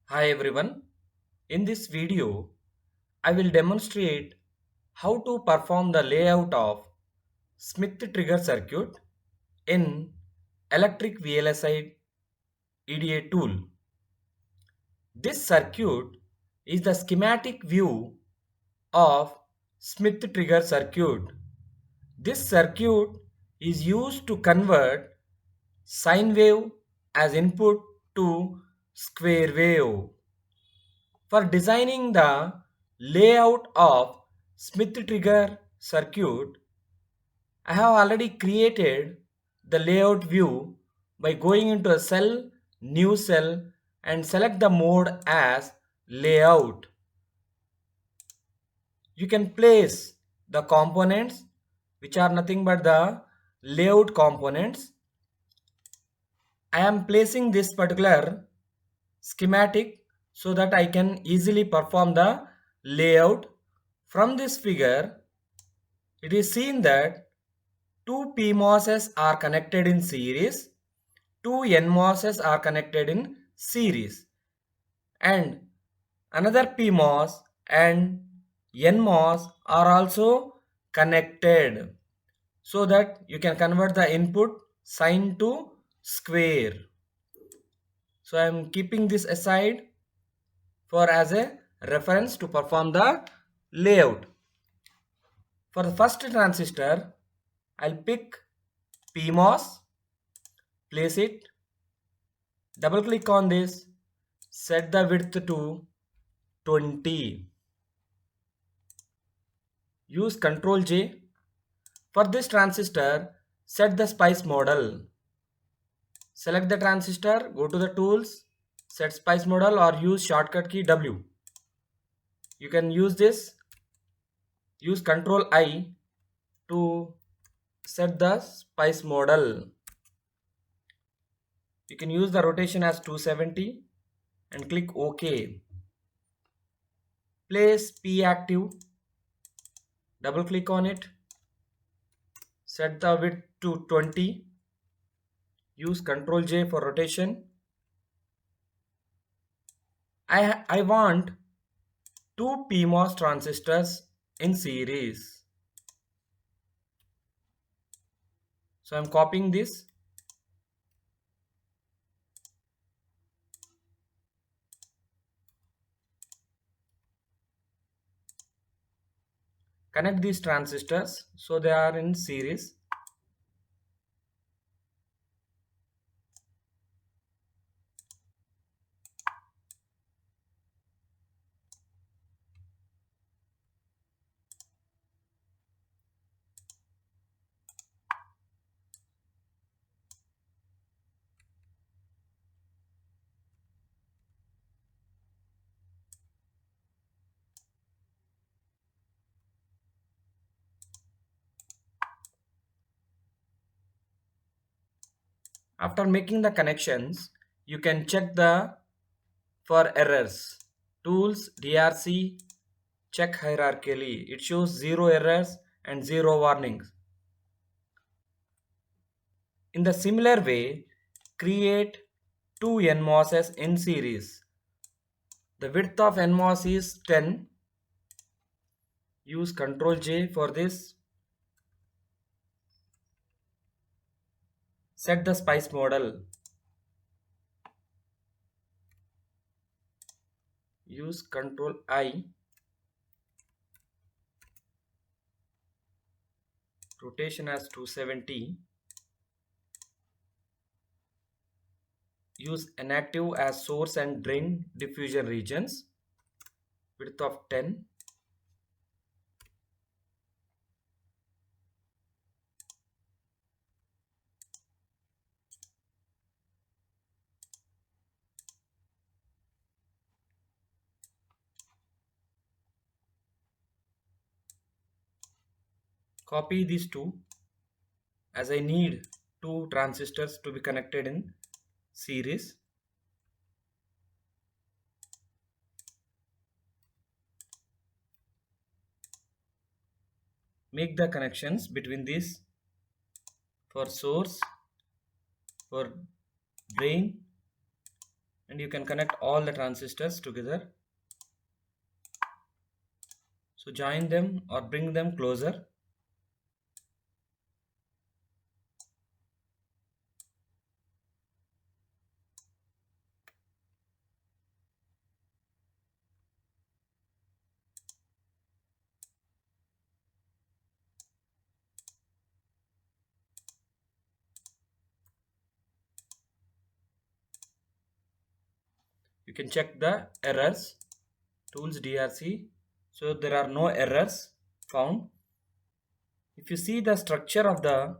Hi everyone. In this video, I will demonstrate how to perform the layout of Smith trigger circuit in electric VLSI EDA tool. This circuit is the schematic view of Smith trigger circuit. This circuit is used to convert sine wave as input to square wave. For designing the layout of Smith trigger circuit, I have already created the layout view by going into a cell, new cell, and select the mode as layout. You can place the components which are nothing but the layout components. I am placing this particular schematic so that I can easily perform the layout. From this figure, it is seen that two PMOSs are connected in series, two NMOSs are connected in series, and another PMOS and NMOS are also connected so that you can convert the input sine to square. So I am keeping this aside for as a reference to perform the layout. For the first transistor, I'll pick PMOS, place it, double click on this, set the width to 20. Use Ctrl J. For this transistor, set the spice model. Select the transistor, go to the tools, set spice model or use shortcut key W. You can use this, use Ctrl I to set the spice model. You can use the rotation as 270 and click OK. Place P active, double click on it, set the width to 20, use Ctrl J for rotation. I want two PMOS transistors in series. So I'm copying this. Connect these transistors so they are in series. After making the connections, you can check the for errors. Tools DRC check hierarchically. It shows 0 errors and 0 warnings. In the similar way, create two NMOSs in series. The width of NMOS is 10. Use Ctrl J for this. Set the spice model. Use Ctrl I. Rotation as 270. Use inactive as source and drain diffusion regions. Width of 10. Copy these two as I need two transistors to be connected in series. Make the connections between these for source, for drain and you can connect all the transistors together. So join them or bring them closer. You can check the errors. Tools DRC. So there are no errors found. If you see the structure of the,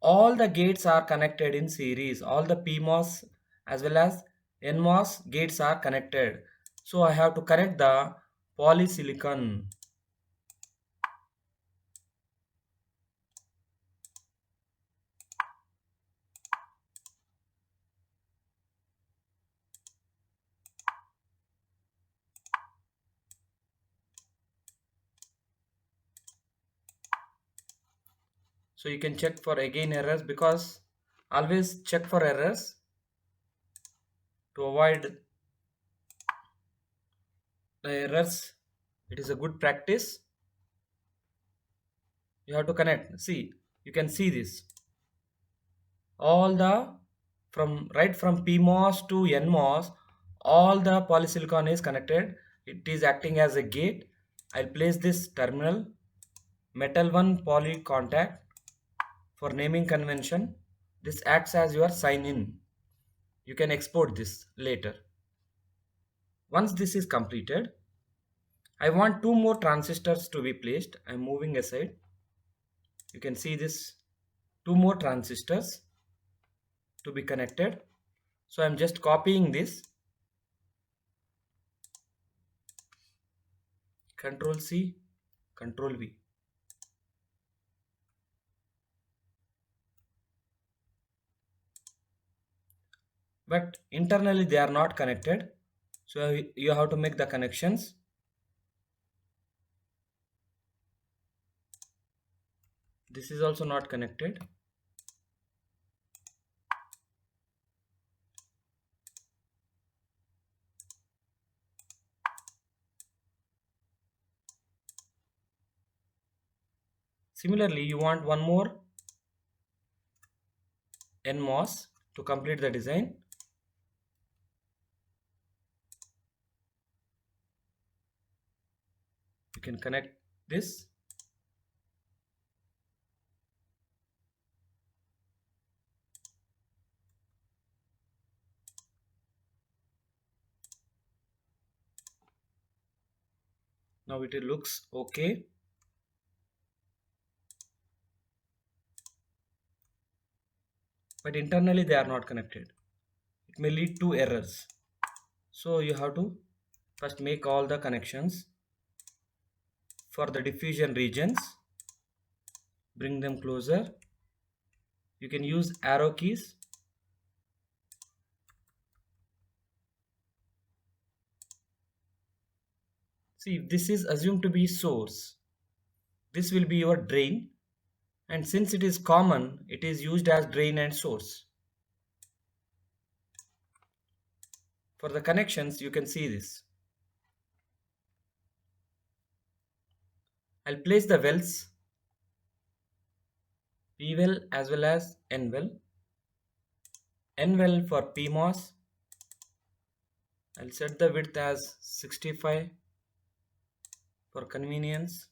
all the gates are connected in series. All the PMOS as well as NMOS gates are connected. So I have to correct the polysilicon. So you can check for again errors, because always check for errors to avoid the errors. It is a good practice. You have to connect. See, you can see this. All the, from right from PMOS to NMOS, all the polysilicon is connected. It is acting as a gate. I'll place this terminal metal 1 poly contact for naming convention. This acts as your sign in. You can export this later. Once this is completed, I want two more transistors to be placed. I'm moving aside. You can see this, two more transistors to be connected. So I'm just copying this. Control C, Control V. But internally they are not connected. So you have to make the connections. This is also not connected. Similarly, you want one more NMOS to complete the design. You can connect this. Now it looks okay. But internally they are not connected. It may lead to errors. So you have to first make all the connections for the diffusion regions. Bring them closer. You can use arrow keys. See, this is assumed to be source. This will be your drain, and since it is common, it is used as drain and source. For the connections, you can see this. I'll place the wells, P well as well as N well. N well for PMOS. I'll set the width as 65 for convenience.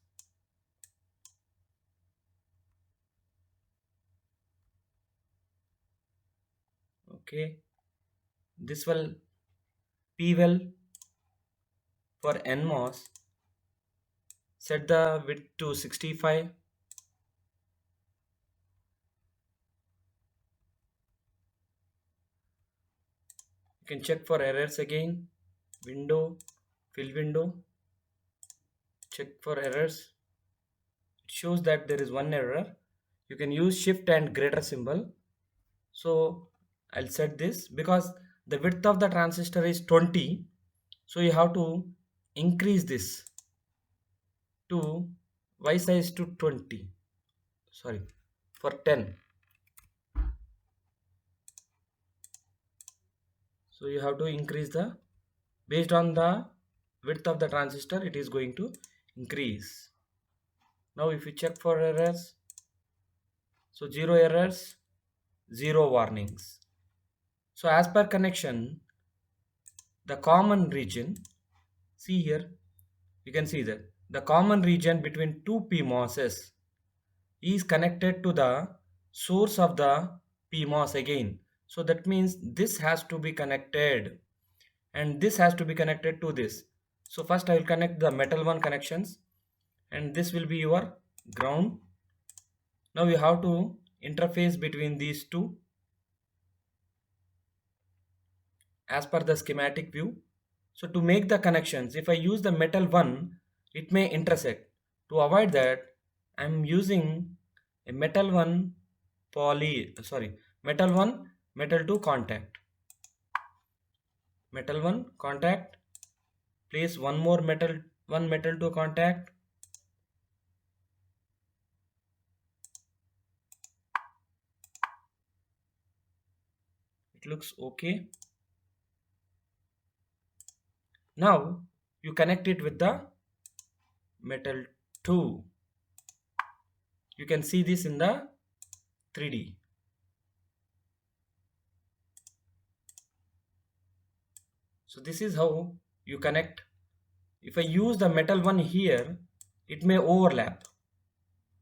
Okay. This will P well for NMOS. Set the width to 65. You can check for errors again. Window, fill window. Check for errors. It shows that there is one error. You can use shift and greater symbol. So I'll set this because the width of the transistor is 20. So you have to increase this to Y size to 20. Sorry, for 10. So So you have to increase the, based on the width of the transistor, it is going to increase. Now if you check for errors, so 0 errors, 0 warnings. So as per connection, the common region, see here, you can see that the common region between two PMOSs is connected to the source of the PMOS again. So that means this has to be connected and this has to be connected to this. So first I will connect the metal one connections and this will be your ground. Now you have to interface between these two as per the schematic view. So to make the connections, if I use the metal one, it may intersect. To avoid that, I am using a metal one metal one, metal two contact. Metal one contact, place one more metal two contact. It looks okay. Now you connect it with the metal 2. You can see this in the 3D. So this is how you connect. If I use the metal one here, it may overlap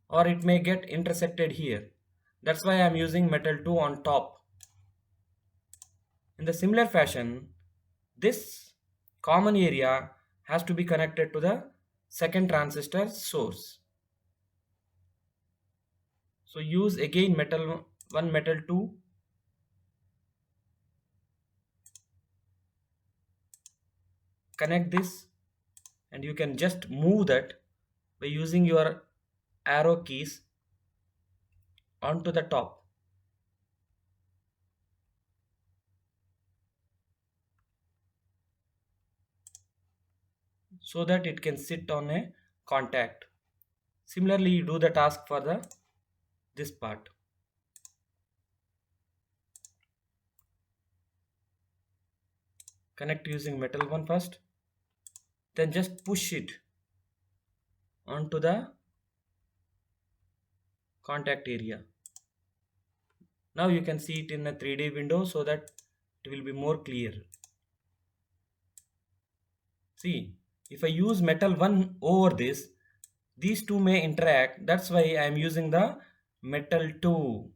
or it may get intersected here. That's why I am using metal 2 on top. In the similar fashion, this common area has to be connected to the second transistor source. So use again metal 1, metal 2. Connect this and you can just move that by using your arrow keys onto the top. So that it can sit on a contact. Similarly, you do the task for this part. Connect using metal one first, then just push it onto the contact area. Now you can see it in a 3D window so that it will be more clear. See, if I use metal 1 over this, these two may interact. That's why I am using the metal 2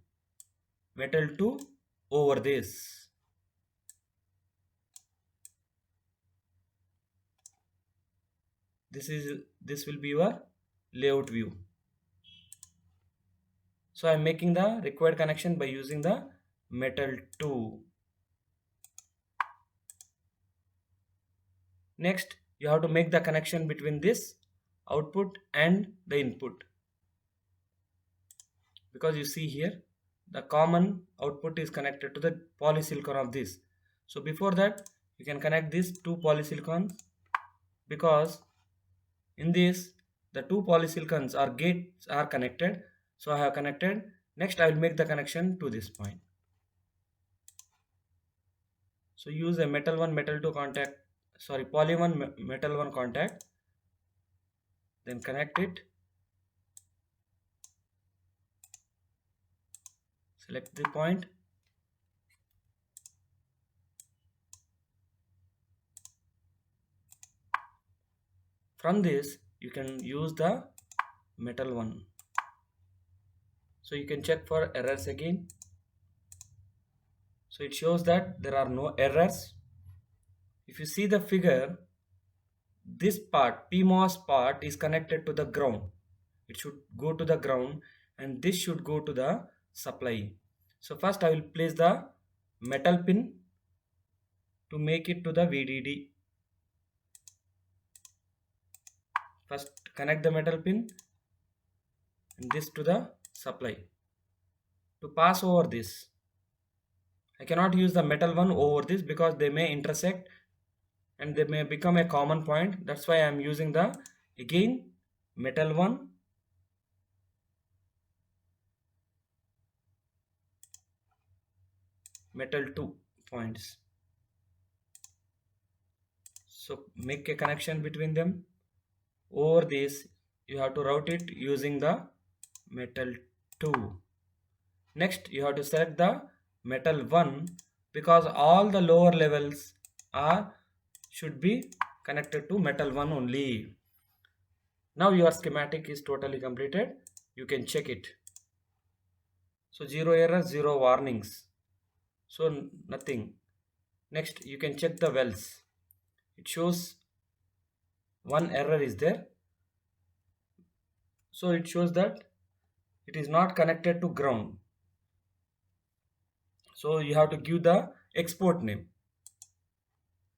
over this. This will be your layout view. So I am making the required connection by using the metal 2. Next, you have to make the connection between this output and the input. Because you see here, the common output is connected to the polysilicon of this. So before that, you can connect these two polysilicons, because in this, the two polysilicons or gates are connected. So I have connected. Next, I will make the connection to this point. So use a metal 1, metal 2 contact, poly 1, metal 1 contact, then connect it. Select the point. From this, you can use the metal 1. So you can check for errors again. So it shows that there are no errors. If you see the figure, this part, PMOS part, is connected to the ground. It should go to the ground and this should go to the supply. So first I will place the metal pin to make it to the VDD. First connect the metal pin and this to the supply. To pass over this, I cannot use the metal one over this because they may intersect and they may become a common point. That's why I am using the again metal one, metal 2 points. So make a connection between them. Over this, you have to route it using the metal 2. Next, you have to select the metal 1 because all the lower levels are should be connected to metal 1 only. Now your schematic is totally completed. You can check it. So zero error, zero warnings. So nothing. Next, you can check the wells. It shows one error is there. So it shows that it is not connected to ground. So you have to give the export name.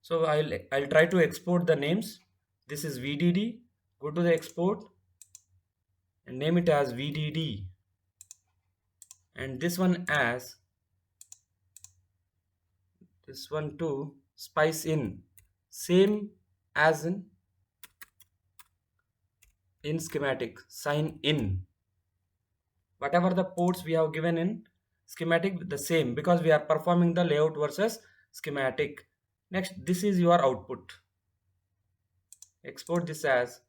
So I'll try to export the names. This is VDD. Go to the export and name it as VDD. And this one as this one too, spice in, same as in schematic, sign in. Whatever the ports we have given in schematic, the same, because we are performing the layout versus schematic. Next, this is your output. Export this as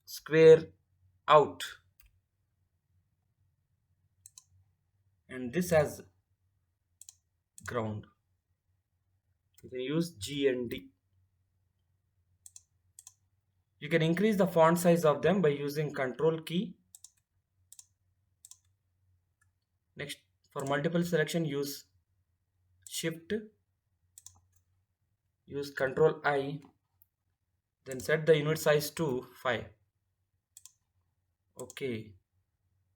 square out, and this as ground. You can use G and D. You can increase the font size of them by using control key. Next, for multiple selection, use shift, use control I, then set the unit size to 5. Okay,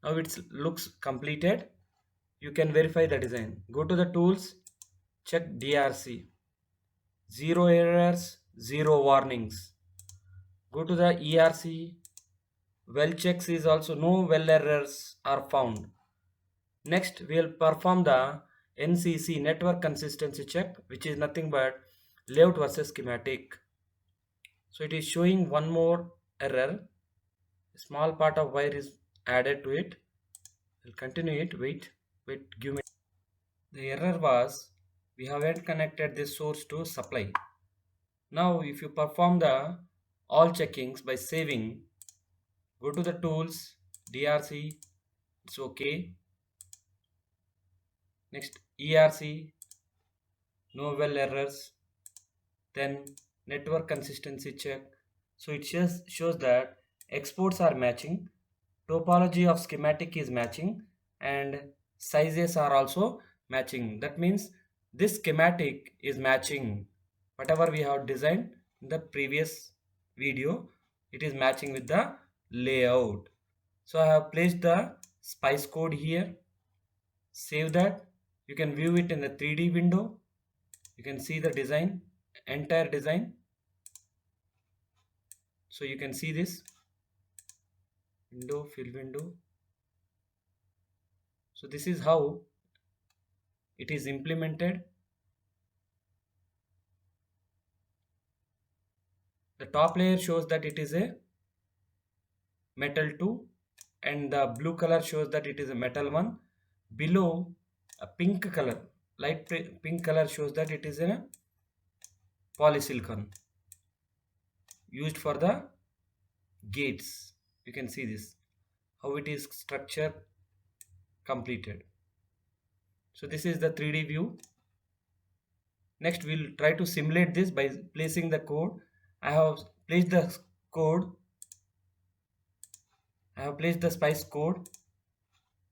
now it looks completed. You can verify the design. Go to the tools, check DRC, zero errors, zero warnings. Go to the ERC, well checks is also no well errors are found. Next, we will perform the NCC, network consistency check, which is nothing but layout versus schematic. So it is showing one more error. A small part of wire is added to it. We'll continue it. Wait, give me. The error was we haven't connected this source to supply. Now, if you perform the all checkings by saving, go to the tools, DRC, it's okay. Next, ERC, no well errors. Then network consistency check. So it shows that exports are matching, topology of schematic is matching, and sizes are also matching. That means this schematic is matching whatever we have designed in the previous video. It is matching with the layout. So I have placed the spice code here. Save that. You can view it in the 3D window. You can see the design, entire design. So you can see this window, fill window. So this is how it is implemented. The top layer shows that it is a metal 2 and the blue color shows that it is a metal 1. Below, a pink color, light pink color shows that it is a polysilicon used for the gates. You can see this, how it is structure completed. So this is the 3D view. Next, we'll try to simulate this by placing the code. I have placed the code. I have placed the spice code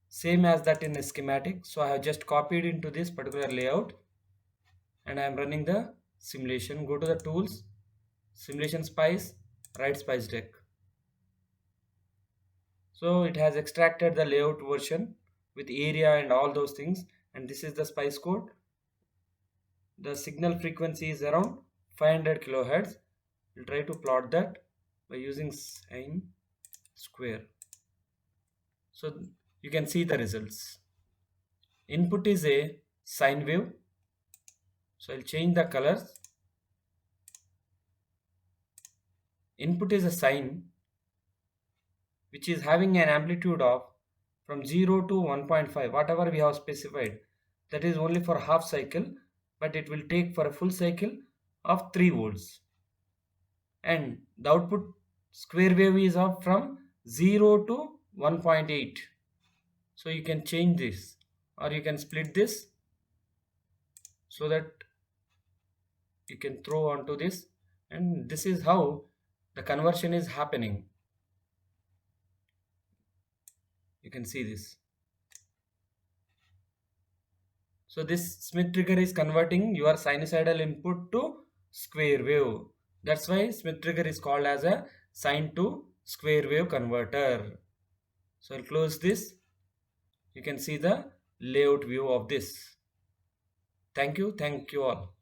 same as that in the schematic. So I have just copied into this particular layout and I am running the simulation. Go to the tools, simulation spice, write spice deck. So it has extracted the layout version with area and all those things, and this is the spice code. The signal frequency is around 500 kilohertz. We'll try to plot that by using sine square. So you can see the results. Input is a sine wave. So I'll change the colors. Input is a sine which is having an amplitude of from 0 to 1.5, whatever we have specified. That is only for half cycle, but it will take for a full cycle of 3 volts. And the output square wave is of from 0 to 1.8. So you can change this, or you can split this so that you can throw onto this, and this is how the conversion is happening. You can see this. So this Smith trigger is converting your sinusoidal input to square wave. That's why Smith trigger is called as a sine to square wave converter. So I'll close this. You can see the layout view of this. Thank you all.